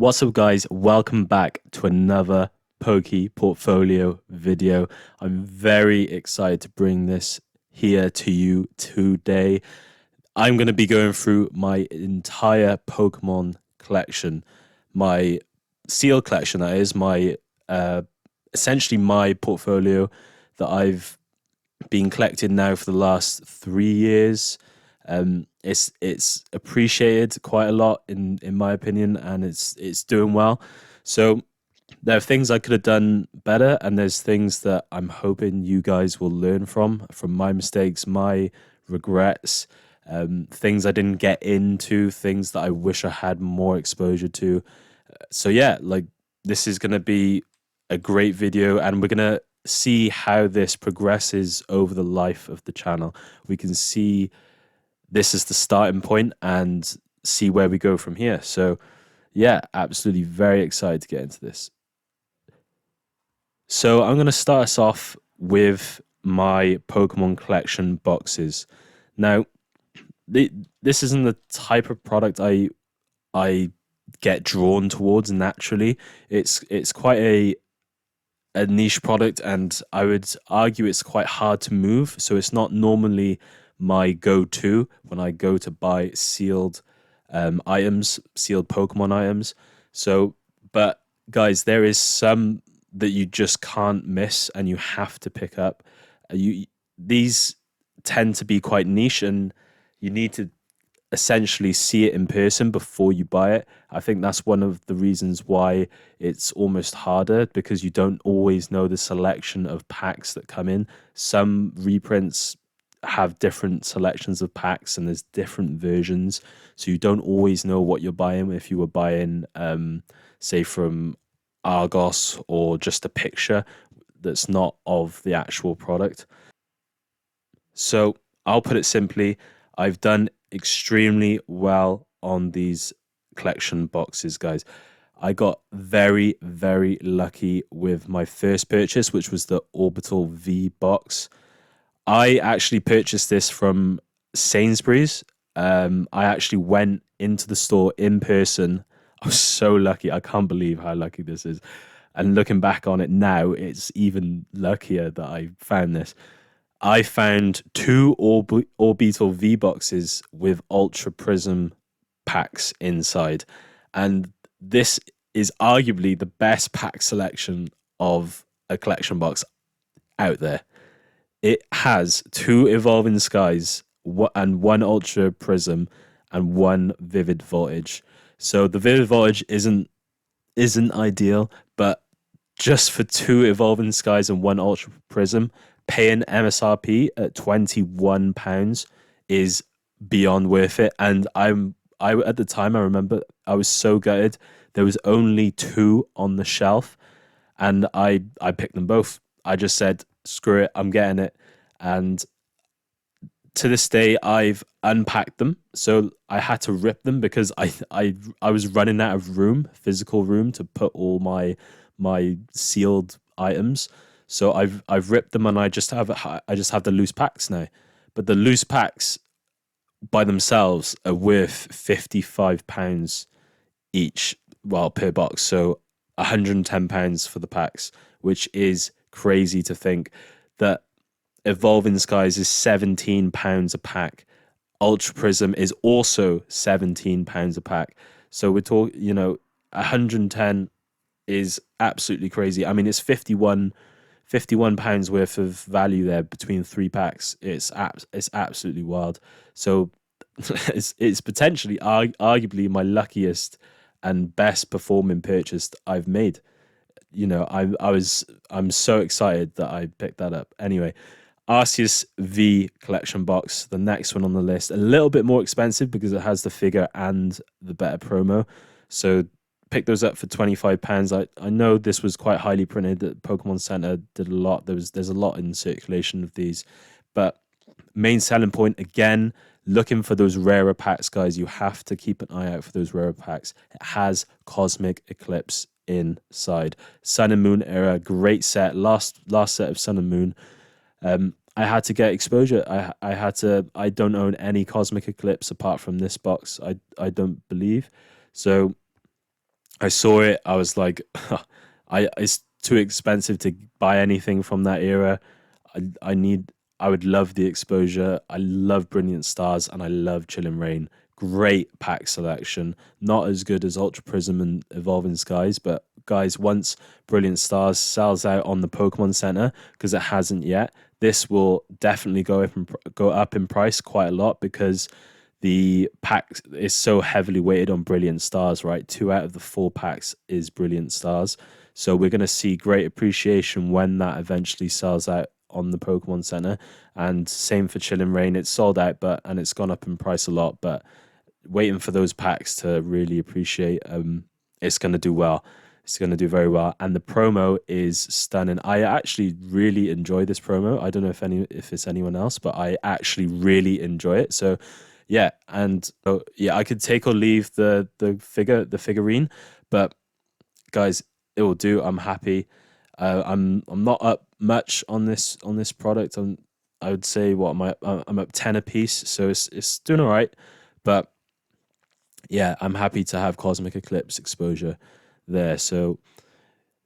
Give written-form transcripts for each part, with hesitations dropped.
What's up, guys? Welcome back to another PokePortfolio video. I'm very excited to bring this here to you today. I'm going to be going through my entire Pokemon collection, my seal collection, that is, my essentially my portfolio that I've been collecting now for the last 3 years. It's appreciated quite a lot in my opinion, and it's doing well. So there are things I could have done better, and there's things that I'm hoping you guys will learn from my mistakes, my regrets, things I didn't get into, things that I wish I had more exposure to. So yeah, like this is gonna be a great video, and we're gonna see how this progresses over the life of the channel. We can see this is the starting point and see where we go from here. So yeah, absolutely very excited to get into this. So I'm going to start us off with my Pokemon collection boxes. Now, this isn't the type of product I get drawn towards naturally. It's quite a niche product, and I would argue it's quite hard to move. So it's not normally my go-to when I go to buy sealed items, sealed Pokemon items. So, but guys, there is some that you just can't miss, and you have to pick up. You These tend to be quite niche, and you need to essentially see it in person before you buy it. I think that's one of the reasons why it's almost harder, because you don't always know the selection of packs that come in. Some reprints have different selections of packs, and there's different versions, so you don't always know what you're buying if you were buying say from Argos, or just a picture that's not of the actual product. So I'll put it simply, I've done extremely well on these collection boxes, guys. I got very, very lucky with my first purchase, which was the Orbital V box. I actually purchased this from Sainsbury's. I actually went into the store in person. I was so lucky. I can't believe how lucky this is. And looking back on it now, it's even luckier that I found this. I found two Orbital V boxes with Ultra Prism packs inside. And this is arguably the best pack selection of a collection box out there. It has two Evolving Skies and one Ultra Prism and one Vivid Voltage. So the Vivid Voltage isn't ideal, but just for two Evolving Skies and one Ultra Prism, paying MSRP at £21 is beyond worth it. And I at the time, I remember I was so gutted. There was only two on the shelf, and I picked them both. I just said, screw it, I'm getting it. And to this day, I've unpacked them. So I had to rip them because I was running out of room, physical room, to put all my sealed items. So I've ripped them, and I just have the loose packs now. But the loose packs by themselves are worth £55 each, well, per box. So £110 for the packs, which is crazy to think that Evolving Skies is £17 a pack. Ultra Prism is also £17 a pack. So we're talking, 110 is absolutely crazy. I mean, it's £51 worth of value there between three packs. It's absolutely wild. So it's potentially arguably my luckiest and best performing purchase I've made. I'm so excited that I picked that up. Anyway, Arceus V collection box, the next one on the list, a little bit more expensive because it has the figure and the better promo. So pick those up for £25. I know this was quite highly printed. That Pokemon Center did a lot. There's a lot in circulation of these, but main selling point again, looking for those rarer packs, guys. You have to keep an eye out for those rarer packs. It has Cosmic Eclipse inside. Sun and Moon era, great set. Last set of Sun and Moon. I had to get exposure. I don't own any Cosmic Eclipse apart from this box. I don't believe. So I saw it. I was like, I it's too expensive to buy anything from that era. I need. I would love the exposure. I love Brilliant Stars and I love Chilling Rain. Great pack selection. Not as good as Ultra Prism and Evolving Skies, but guys, once Brilliant Stars sells out on the Pokemon Center, because it hasn't yet, this will definitely go up in price quite a lot because the pack is so heavily weighted on Brilliant Stars, right? Two out of the four packs is Brilliant Stars. So we're going to see great appreciation when that eventually sells out on the Pokemon Center. And same for Chilling Rain. It's sold out, but and it's gone up in price a lot. But waiting for those packs to really appreciate, it's going to do well. It's going to do very well, and the promo is stunning. I actually really enjoy this promo. I don't know if it's anyone else, but I actually really enjoy it. So yeah, and so yeah, I could take or leave the figurine, but guys, it will do. I'm happy. I'm not up much on this product. I would say what am I? I'm up 10 a piece, so it's doing all right. But yeah, I'm happy to have Cosmic Eclipse exposure there. So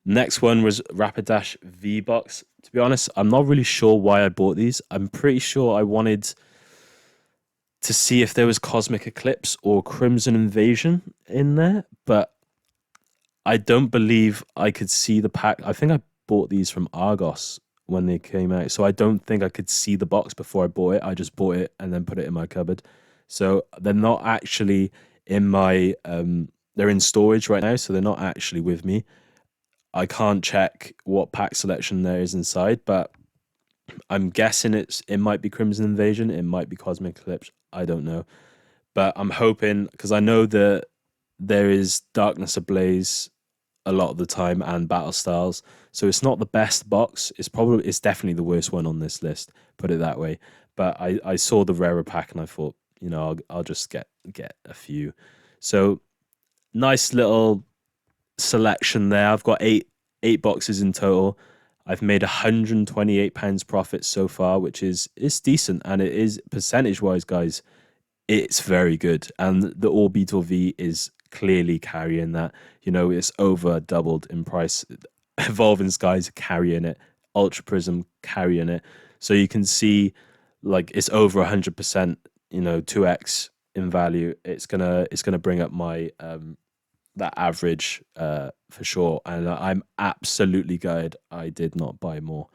next one was Rapidash V Box. To be honest, I'm not really sure why I bought these. I'm pretty sure I wanted to see if there was Cosmic Eclipse or Crimson Invasion in there, but I don't believe I could see the pack. I think I bought these from Argos when they came out, so I don't think I could see the box before I bought it. I just bought it and then put it in my cupboard. So they're not actually in my they're in storage right now, so they're not actually with me. I can't check what pack selection there is inside, but I'm guessing it might be Crimson Invasion, it might be Cosmic Eclipse. I don't know, but I'm hoping because I know that there is Darkness Ablaze a lot of the time and Battle Styles, so it's not the best box. It's definitely the worst one on this list. Put it that way. But I saw the rarer pack and I thought, I'll just get a few. So nice little selection there. I've got eight boxes in total. I've made £128 profit so far, which is decent, and it is percentage wise, guys. It's very good, and the Orbital V is clearly carrying that. It's over doubled in price. Evolving Skies carrying it, Ultra Prism carrying it. So you can see, like, it's over 100%. 2x in value. It's gonna bring up my that average for sure. And I'm absolutely gutted I did not buy more.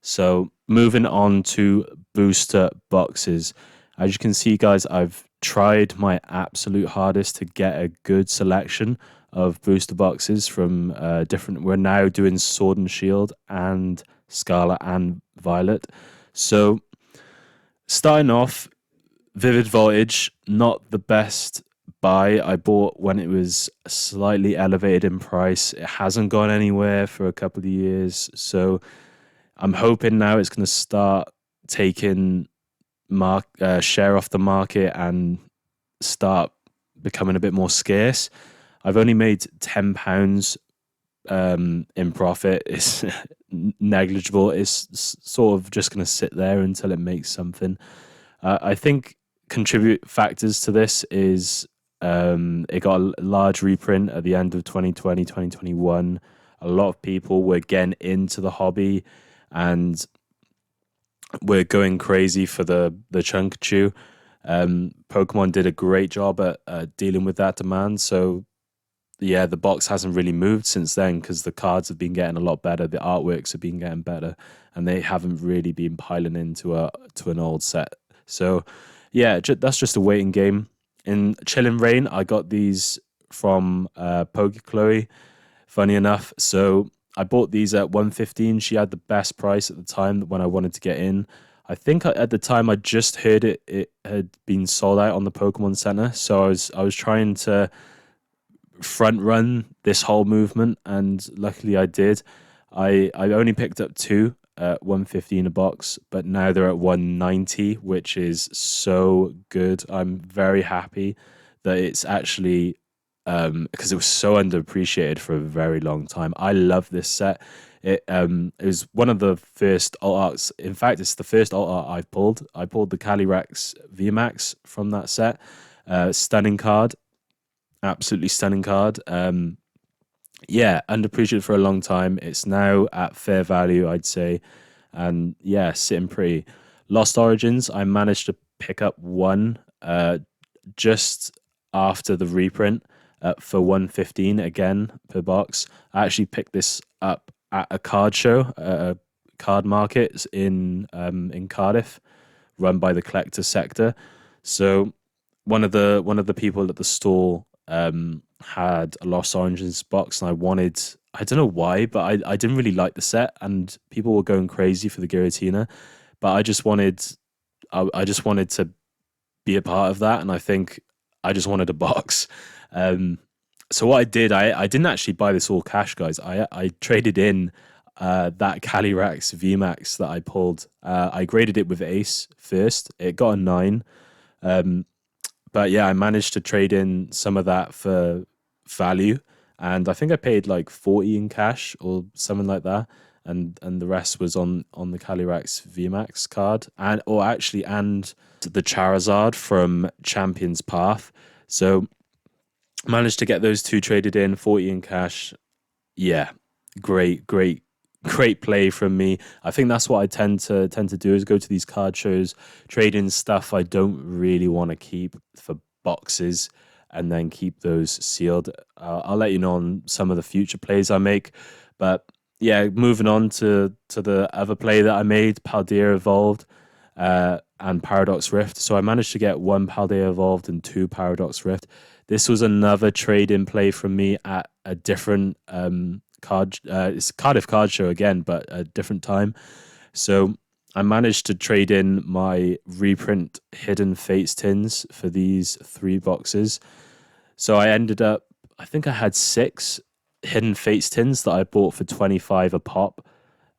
So moving on to booster boxes. As you can see, guys, I've tried my absolute hardest to get a good selection of booster boxes from different. We're now doing Sword and Shield and Scarlet and Violet. So starting off, Vivid Voltage, not the best buy. I bought when it was slightly elevated in price. It hasn't gone anywhere for a couple of years. So I'm hoping now it's going to start taking share off the market and start becoming a bit more scarce. I've only made £10 in profit. It's negligible. It's sort of just going to sit there until it makes something. I think contribute factors to this is it got a large reprint at the end of 2020, 2021. A lot of people were getting into the hobby and we're going crazy for the chunk chew. Pokemon did a great job at dealing with that demand. So yeah, the box hasn't really moved since then because the cards have been getting a lot better, the artworks have been getting better, and they haven't really been piling into an old set. So yeah, that's just a waiting game. In Chilling Rain, I got these from PokeChloe, funny enough. So I bought these at 115. She had the best price at the time when I wanted to get in. I think at the time I just heard it had been sold out on the Pokemon Center, so I was trying to front run this whole movement, and luckily I did. I only picked up two at 115 a box, but now they're at 190, which is so good. I'm very happy that it's actually because it was so underappreciated for a very long time. I love this set. It was one of the first alt arts. In fact, it's the first alt art I've pulled. I pulled the Calyrex VMAX from that set. Stunning card, Absolutely stunning card. Yeah, underappreciated for a long time. It's now at fair value, I'd say, and yeah, sitting pretty. Lost Origins, I managed to pick up one just after the reprint for 115 again per box. I actually picked this up at a card show, a card market in Cardiff, run by the collector sector. So one of the people at the store had a Lost Origins box, and I don't know why, but I didn't really like the set, and people were going crazy for the Giratina, but I just wanted to be a part of that, and I think I just wanted a box. Um, so what I did, I didn't actually buy this all cash, guys. I traded in that Calyrax VMAX that I pulled. I graded it with Ace first. It got a 9. Um, but yeah, I managed to trade in some of that for value, and I think I paid like 40 in cash or something like that, and the rest was on the Calyrax VMAX card, and the Charizard from Champions Path. So managed to get those two traded in, 40 in cash. Yeah, great play from me. I think that's what I tend to do is go to these card shows, trade in stuff I don't really want to keep for boxes, and then keep those sealed. I'll let you know on some of the future plays I make, but yeah, moving on to the other play that I made, Paldea Evolved, and Paradox Rift. So I managed to get one Paldea Evolved and two Paradox Rift. This was another trade in play from me at a different it's Cardiff Card Show again, but a different time. So I managed to trade in my reprint Hidden Fates tins for these 3 boxes. So I ended up, I think I had 6 Hidden Fates tins that I bought for 25 a pop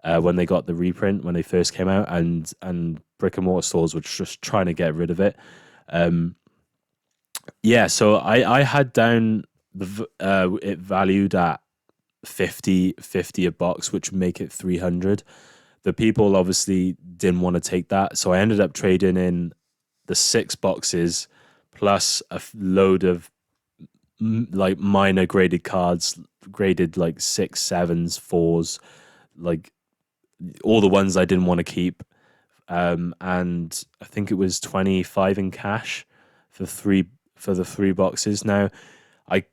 when they got the reprint when they first came out, and brick and mortar stores were just trying to get rid of it. Um, yeah, so I had down it valued at 50 a box, which would make it 300. The people obviously didn't want to take that, so I ended up trading in the 6 boxes plus a load of like minor graded cards, graded like 6, 7s, 4s, like all the ones I didn't want to keep. And I think it was 25 in cash for the 3 boxes. Now,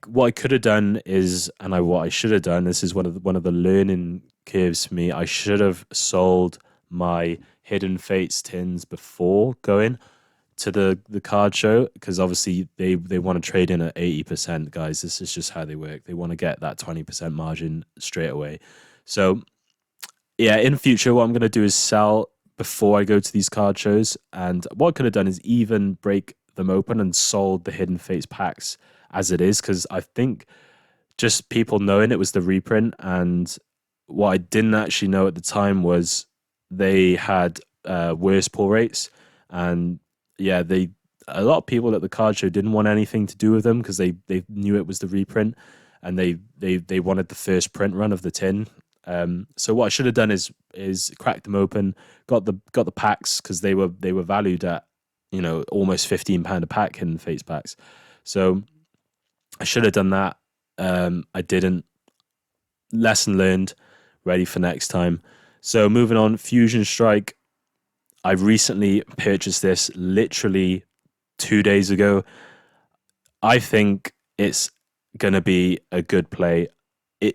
what I could have done is, what I should have done. This is one of the learning curves for me. I should have sold my Hidden Fates tins before going to the card show, because obviously they want to trade in at 80%, guys. This is just how they work. They want to get that 20% margin straight away. So yeah, in future, what I'm going to do is sell before I go to these card shows. And what I could have done is even break them open and sold the Hidden Fates packs as it is, because I think just people knowing it was the reprint. And what I didn't actually know at the time was they had worse pull rates. And yeah, a lot of people at the card show didn't want anything to do with them because they knew it was the reprint, and they wanted the first print run of the tin. So what I should have done is cracked them open, got the packs, because they were valued at almost £15 a pack, Hidden Fates packs. So I should have done that. I didn't. Lesson learned. Ready for next time. So moving on, Fusion Strike. I recently purchased this literally 2 days ago. I think it's gonna be a good play.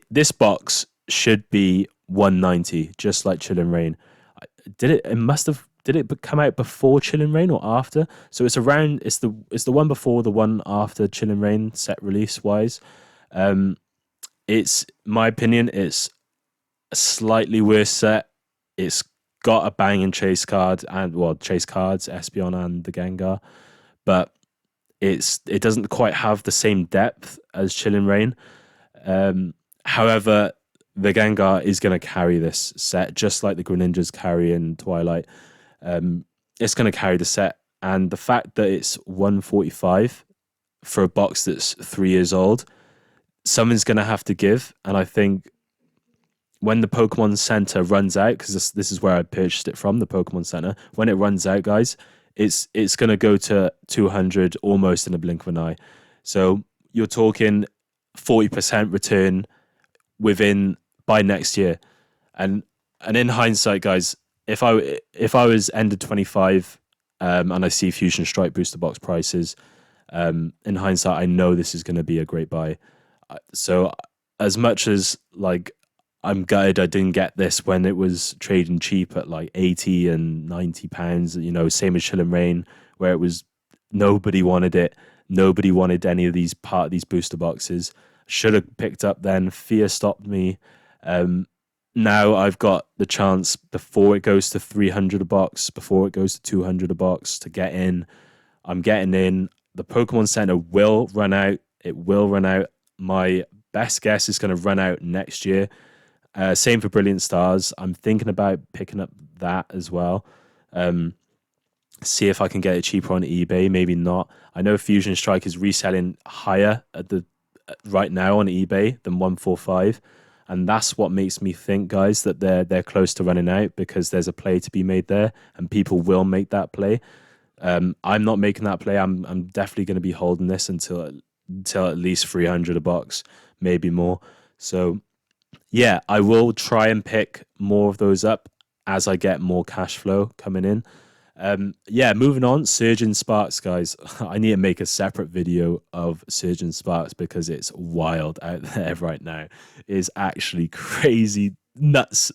This box should be 190, just like Chillin' Rain. Did it? It must have. Did it come out before Chillin' Rain or after? So it's around. It's the one before the one after Chillin' Rain set release wise. It's my opinion. It's a slightly worse set. It's got a banging chase card chase cards, Espeon and the Gengar, but it doesn't quite have the same depth as Chillin' Rain. However, the Gengar is going to carry this set, just like the Greninjas carry in Twilight. It's going to carry the set, and the fact that it's 145 for a box that's 3 years old, someone's going to have to give. And I think when the Pokemon Center runs out, because this is where I purchased it from, the Pokemon Center, when it runs out, guys, it's going to go to 200 almost in a blink of an eye. So you're talking 40% return within by next year. And in hindsight, guys, if I was end of 25 and I see Fusion Strike booster box prices, in hindsight, I know this is going to be a great buy. So as much as like I'm gutted I didn't get this when it was trading cheap at like 80 and 90 pounds, same as Chill and Rain, where it was nobody wanted it. Nobody wanted any of these part of these booster boxes. Should have picked up then. Fear stopped me. Um, Now I've got the chance before it goes to 300 a box, before it goes to 200 a box to get in. I'm getting in. The Pokemon Center will run out. It will run out. My best guess is going to run out next year. Same for Brilliant Stars. I'm thinking about picking up that as well. Um, See if I can get it cheaper on eBay. Maybe not. I know Fusion Strike is reselling higher at the right now on eBay than 145, and that's what makes me think, guys, that they're close to running out because there's a play to be made there, and people will make that play. I'm not making that play. I'm definitely going to be holding this until at least 300 a box, maybe more. So yeah, I will try and pick more of those up as I get more cash flow coming in. Yeah, moving on, Surgeon Sparks, guys. I need to make a separate video of Surgeon Sparks because it's wild out there right now. It's actually crazy, nuts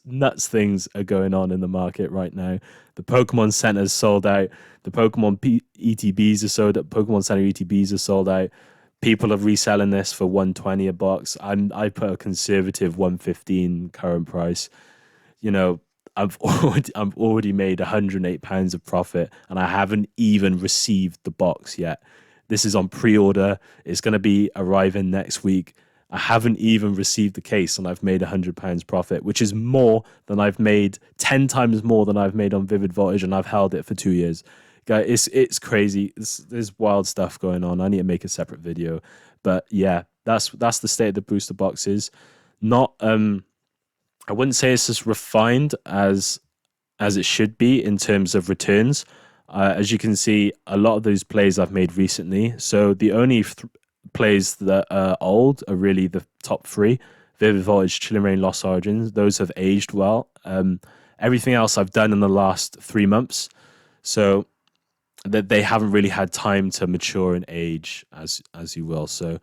things are going on in the market right now. The Pokemon Center's sold out. The ETBs are sold out. Pokemon Center ETBs are sold out. People are reselling this for 120 a box. I put a conservative 115 current price. You know, I've already made £108 of profit, and I haven't even received the box yet. This is on pre-order. It's going to be arriving next week. I haven't even received the case, and I've made £100 profit, which is more than I've made 10 times more than I've made on Vivid Voltage, and I've held it for 2 years. Guys, it's crazy. There's wild stuff going on. I need to make a separate video, but yeah, that's the state of the booster boxes. Not I wouldn't say it's as refined as it should be in terms of returns. As you can see, a lot of those plays I've made recently. So the only plays that are old are really the top three: Vivid Voltage, Chilling Reign, Lost Origins. Those have aged well. Everything else I've done in the last 3 months, so that they haven't really had time to mature and age, as you will. So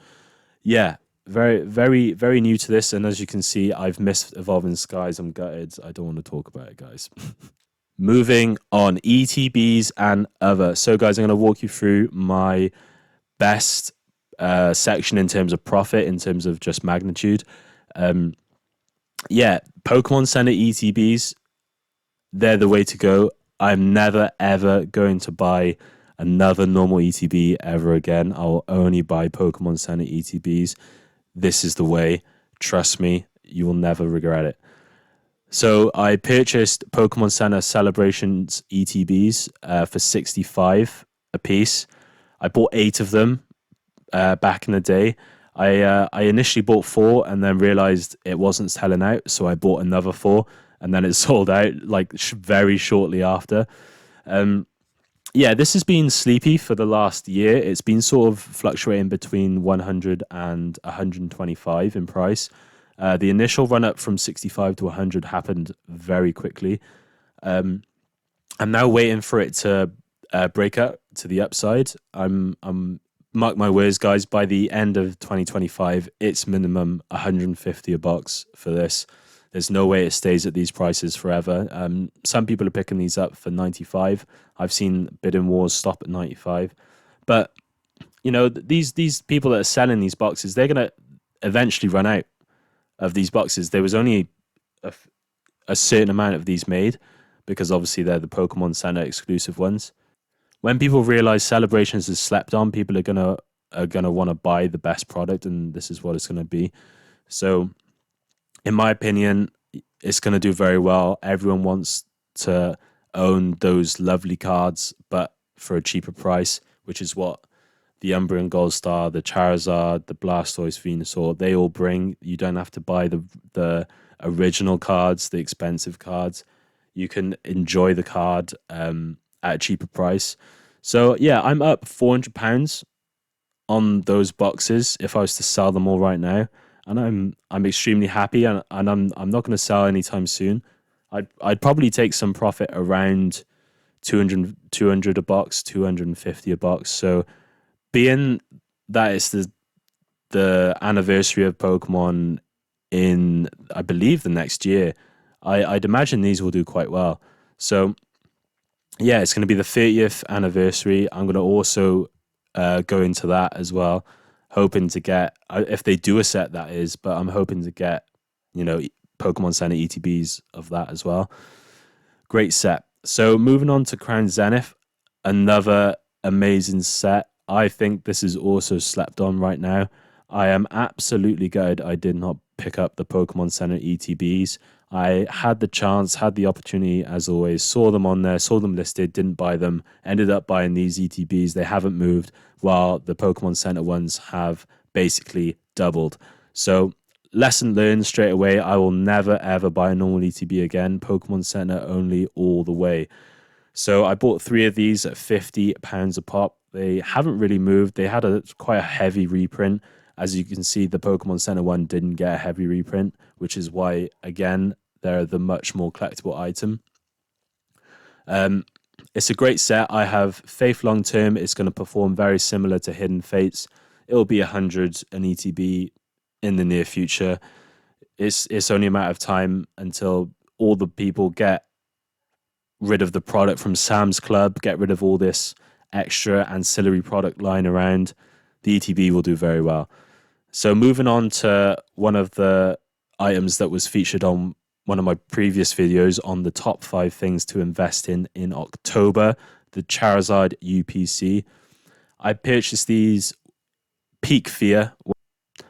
yeah, very new to this, and as you can see, I've missed Evolving Skies. I'm gutted. I don't want to talk about it, guys. Moving on, ETBs and other. So, guys, I'm going to walk you through my best section in terms of profit, in terms of just magnitude. Yeah, Pokemon Center ETBs, they're the way to go. I'm never ever going to buy another normal ETB ever again. I'll only buy Pokemon Center ETBs. This is the way. Trust me, you will never regret it. So I purchased Pokemon Center Celebrations ETBs for 65 a piece. I bought 8 of them back in the day. I initially bought 4 and then realized it wasn't selling out, so I bought another 4 and then it sold out like very shortly after. Yeah, this has been sleepy for the last year. It's been sort of fluctuating between 100 and 125 in price. The initial run up from 65 to 100 happened very quickly. I'm now waiting for it to break up to the upside. I'm mark my words, guys. By the end of 2025, it's minimum 150 a box for this. There's no way it stays at these prices forever. Some people are picking these up for 95. I've seen bidding wars stop at 95. But these people that are selling these boxes, they're gonna eventually run out of these boxes. There was only a certain amount of these made because obviously they're the Pokemon Center exclusive ones. When people realize Celebrations is slept on, people are gonna want to buy the best product, and this is what it's gonna be. So in my opinion, it's going to do very well. Everyone wants to own those lovely cards, but for a cheaper price, which is what the Umbreon Gold Star, the Charizard, the Blastoise, Venusaur, they all bring. You don't have to buy the original cards, the expensive cards. You can enjoy the card at a cheaper price. So yeah, I'm up £400 on those boxes if I was to sell them all right now, and I'm extremely happy, and I'm not going to sell anytime soon. I'd probably take some profit around 200 a box, 250 a box. So being that it's the anniversary of Pokemon in, I believe, the next year, I'd imagine these will do quite well. So yeah, it's going to be the 30th anniversary. I'm going to also go into that as well, hoping to get, if they do a set, that is, but I'm hoping to get, you know, Pokemon Center ETBs of that as well. Great set. So moving on to Crown Zenith, another amazing set. I think this is also slept on right now. I am absolutely gutted I did not pick up the Pokemon Center ETBs. I had the chance, had the opportunity, as always, saw them on there, saw them listed, didn't buy them, ended up buying these ETBs. They haven't moved, while the Pokemon Center ones have basically doubled. So lesson learned straight away. I will never ever buy a normal ETB again. Pokemon Center only all the way. So I bought three of these at £50 a pop. They haven't really moved. They had a quite a heavy reprint. As you can see, the Pokemon Center one didn't get a heavy reprint, which is why, again, they're the much more collectible item. Um, it's a great set. I have faith long term. It's going to perform very similar to Hidden Fates. It will be 100 an ETB in the near future. It's only a matter of time until all the people get rid of the product from Sam's Club, get rid of all this extra ancillary product lying around. The ETB will do very well. So moving on to one of the items that was featured on one of my previous videos on the top 5 things to invest in October, the Charizard UPC. I purchased these peak fear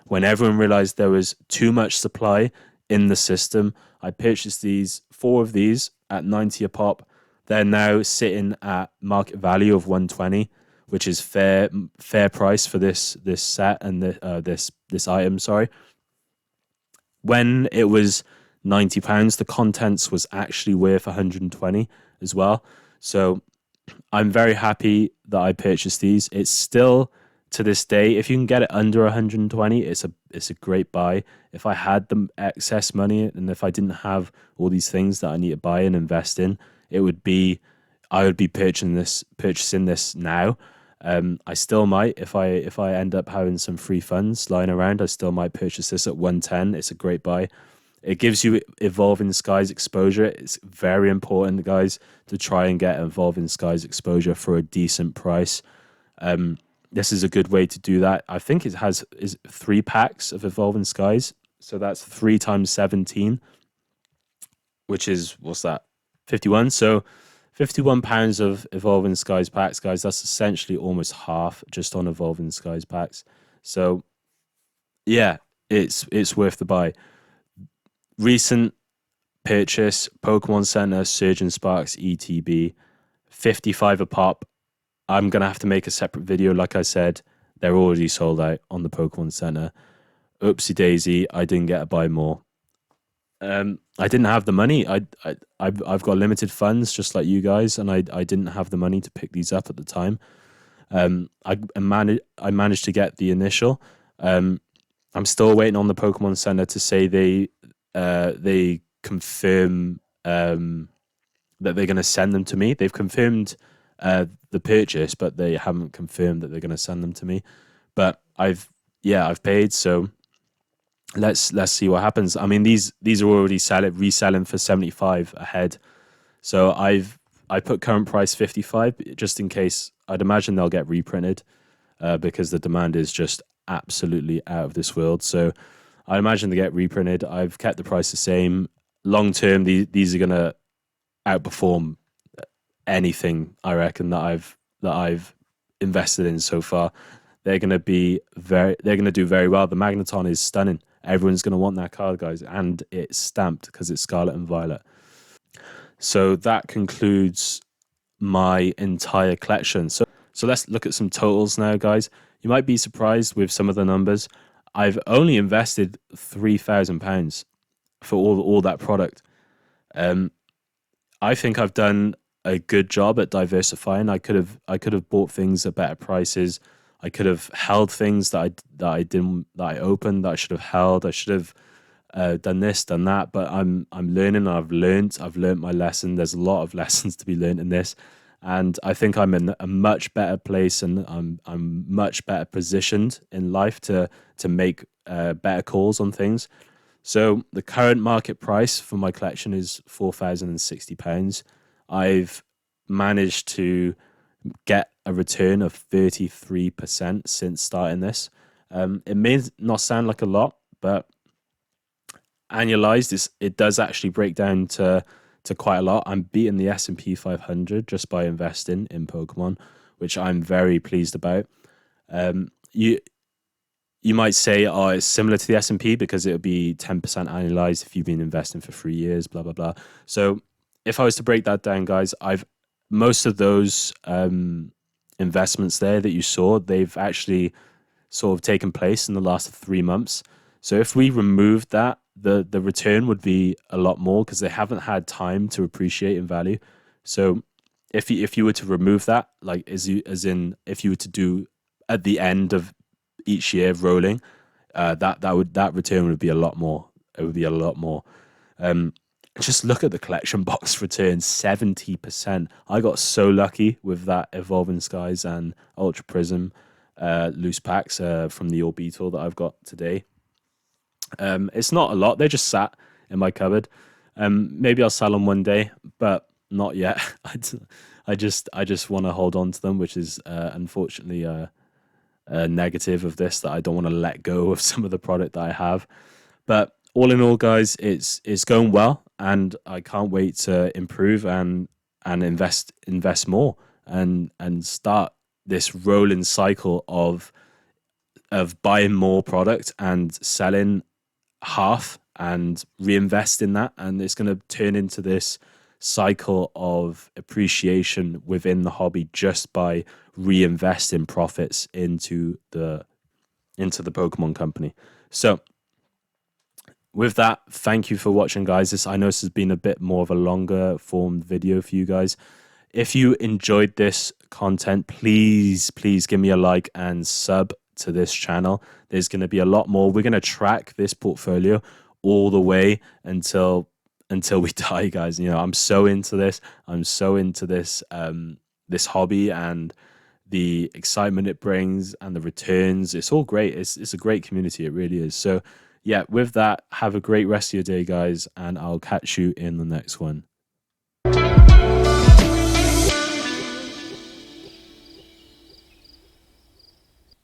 when everyone realized there was too much supply in the system. I purchased these 4 of these at 90 a pop. They're now sitting at market value of 120, which is fair price for this set and this item. Sorry, when it was £90, the contents was actually worth 120 as well. So I'm very happy that I purchased these. It's still to this day, if you can get it under 120, it's a great buy. If I had the excess money and if I didn't have all these things that I need to buy and invest in, it would be I would be purchasing this now. I still might if I end up having some free funds lying around. I still might purchase this at 110. It's a great buy. It gives you Evolving Skies exposure. It's very important, guys, to try and get Evolving Skies exposure for a decent price. This is a good way to do that. I think it has is 3 packs of Evolving Skies, so that's 3 times 17, which is what's that? 51. So £51 of Evolving Skies packs, guys. That's essentially almost half just on Evolving Skies packs. So yeah, it's worth the buy. Recent purchase: Pokemon Center Surgeon Sparks ETB, 55 a pop. I'm gonna have to make a separate video. Like I said, they're already sold out on the Pokemon Center. Oopsie daisy, I didn't get to buy more. I didn't have the money. I've got limited funds, just like you guys, and I didn't have the money to pick these up at the time. I managed to get the initial. I'm still waiting on the Pokemon Center to say they confirm that they're going to send them to me. They've confirmed the purchase, but they haven't confirmed that they're going to send them to me. But I've paid, so let's see what happens. I mean, these are already reselling for 75 ahead. So I put current price 55 just in case. I'd imagine they'll get reprinted because the demand is just absolutely out of this world. So I imagine they get reprinted. I've kept the price the same. Long term, these are gonna outperform anything I reckon that I've invested in so far. They're gonna do very well. The Magneton is stunning. Everyone's gonna want that card, guys, and it's stamped because it's Scarlet and Violet. So that concludes my entire collection. So let's look at some totals now, guys. You might be surprised with some of the numbers. I've only invested £3,000 for all that product. Um, I think I've done a good job at diversifying. I could have bought things at better prices. I could have held things that I opened that I should have held. I should have done this, done that. But I'm learning. I've learned my lesson. There's a lot of lessons to be learned in this, and I think I'm in a much better place, and I'm much better positioned in life to make better calls on things. So the current market price for my collection is £4,060. I've managed to get a return of 33% since starting this. It may not sound like a lot, but annualized, it does actually break down to quite a lot. I'm beating the S&P 500 just by investing in Pokemon, which I'm very pleased about. You you might say, oh, it's similar to the S&P because it would be 10% annualized if you've been investing for 3 years, blah, blah, blah. So if I was to break that down, guys, most of those investments there that you saw, they've actually sort of taken place in the last 3 months. So if we removed that, the return would be a lot more because they haven't had time to appreciate in value. So if you were to remove that, like as in if you were to do at the end of each year rolling, that return would be a lot more. It would be a lot more. Um, just look at the collection box return, 70%. I got so lucky with that Evolving Skies and Ultra Prism loose packs from the Orbital that I've got today. It's not a lot. They're just sat in my cupboard. Maybe I'll sell them one day, but not yet. I just want to hold on to them, which is unfortunately negative of this, that I don't want to let go of some of the product that I have. But all in all, guys, it's going well, and I can't wait to improve and invest more and start this rolling cycle of buying more product and selling half and reinvest in that, and it's going to turn into this cycle of appreciation within the hobby just by reinvesting profits into the Pokemon company. So with that, thank you for watching, guys. I know this has been a bit more of a longer form video for you guys. If you enjoyed this content, please give me a like and sub to this channel. There's going to be a lot more. We're going to track this portfolio all the way until we die, guys. You know, I'm so into this. I'm so into this this hobby and the excitement it brings and the returns. It's all great. It's a great community. It really is. So yeah, with that, have a great rest of your day, guys, and I'll catch you in the next one.